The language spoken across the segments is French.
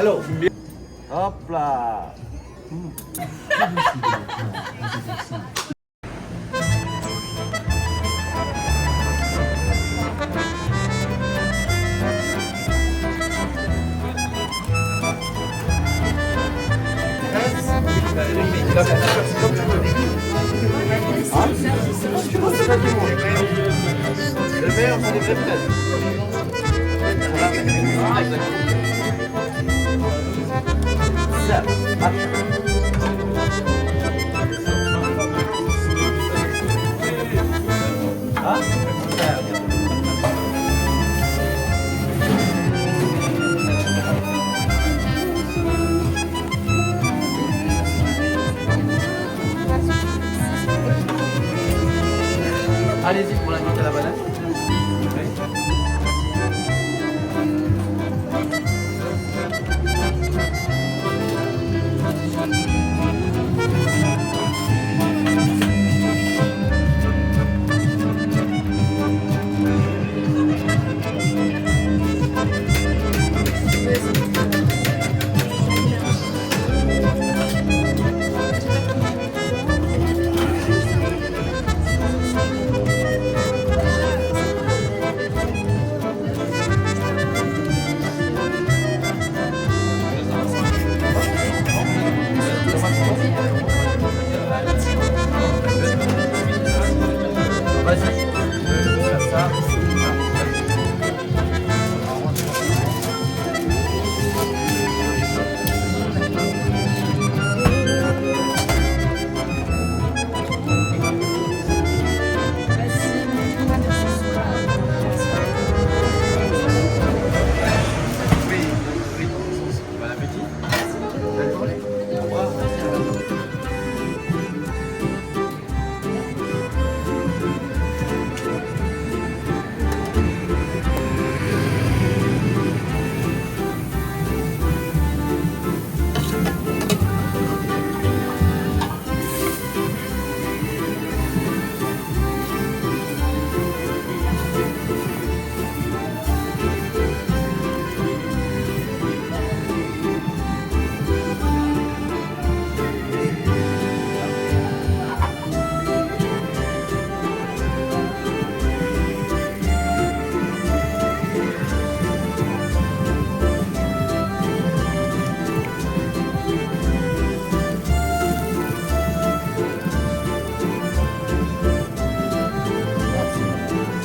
Hello. Hop là. Le meilleur, c'est les crêpes. Ah, exactement. Ça, ah, allez-y pour la note à la banane.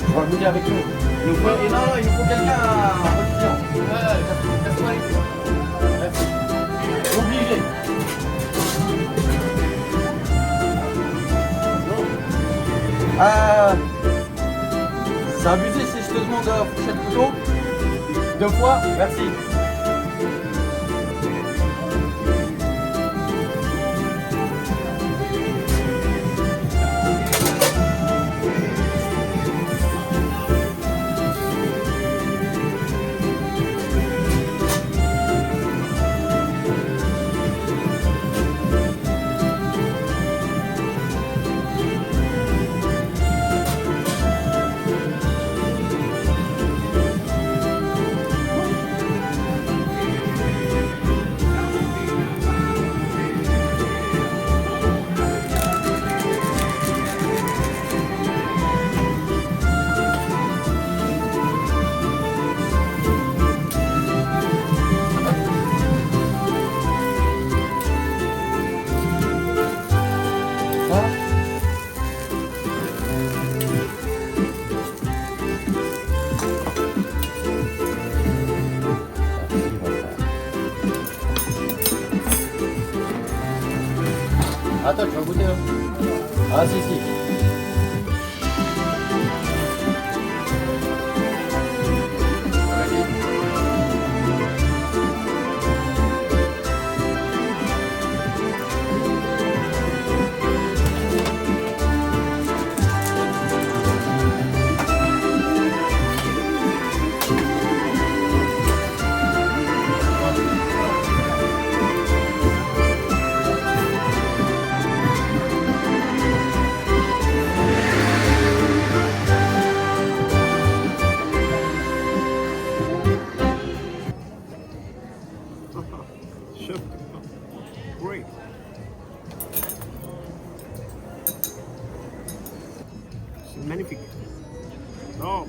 On va venir avec nous. Il nous faut, et non, il nous faut quelqu'un à casse-toi les pieds. Merci. Obligé. C'est abusé si je te demande fourchette couteau. 2 fois, merci. Attends, tu vas goûter là. Ah si si. magnifique. Non.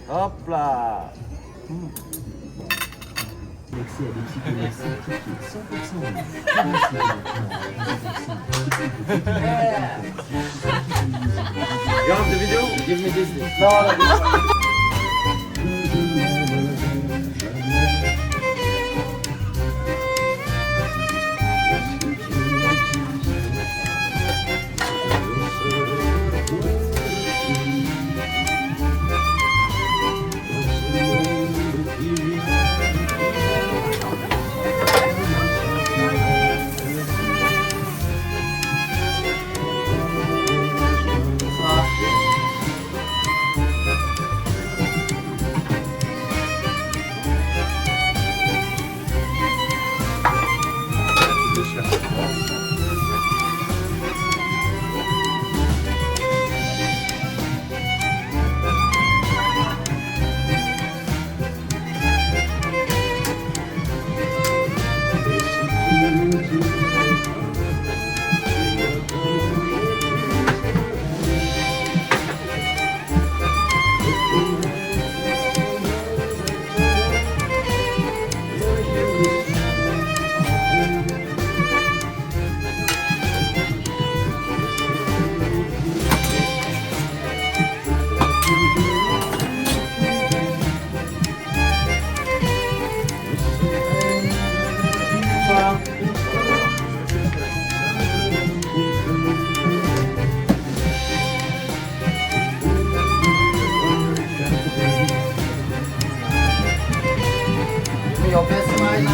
Hop là. Accès à des psychologues certifiés 100% You have the video? Give me this. No, no, this one. Your best smile now.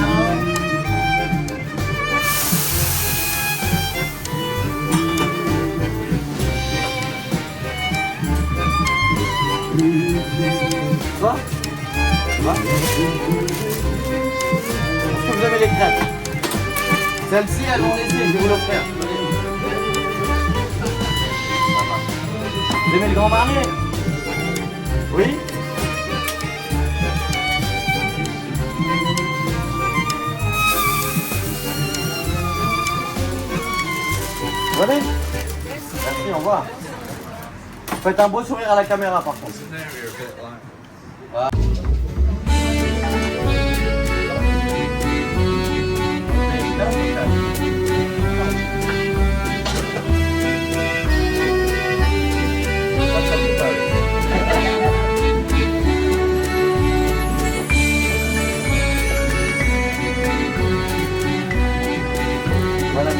Ça va? Ça va? Est-ce que vous aimez les crêpes? Celles-ci, elles vont laisser, je vais vous l'offrir. Vous aimez le grand marnier? Oui? Venez. Merci, au revoir. Faites un beau sourire à la caméra par contre. Voilà. Voilà.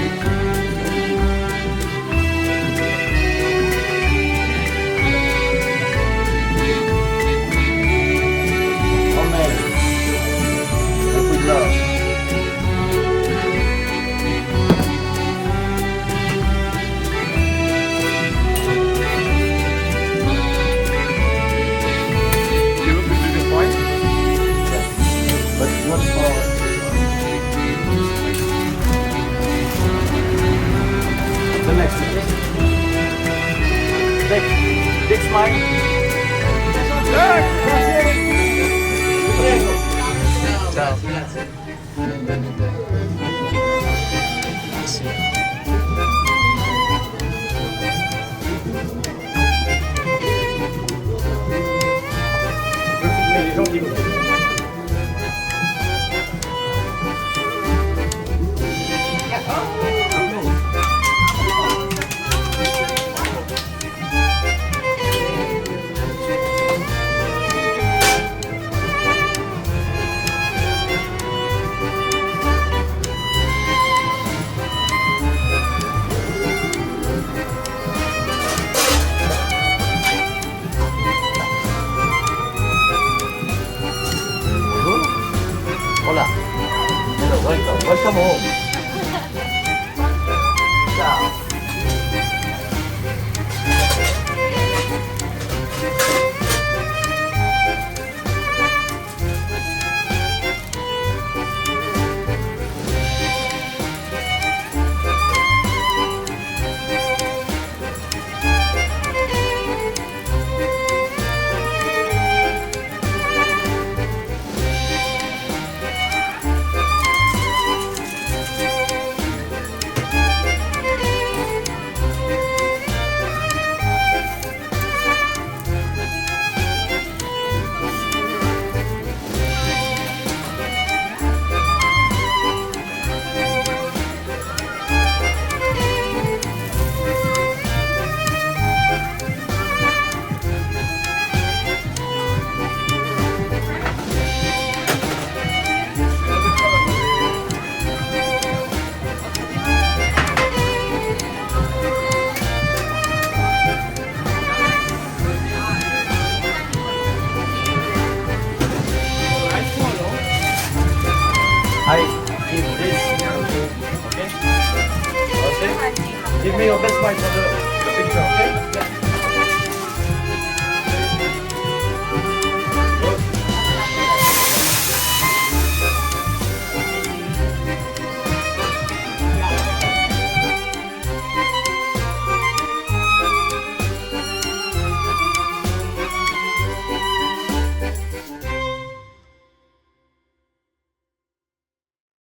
Big smile. Ciao. Les gens qui vous my brother.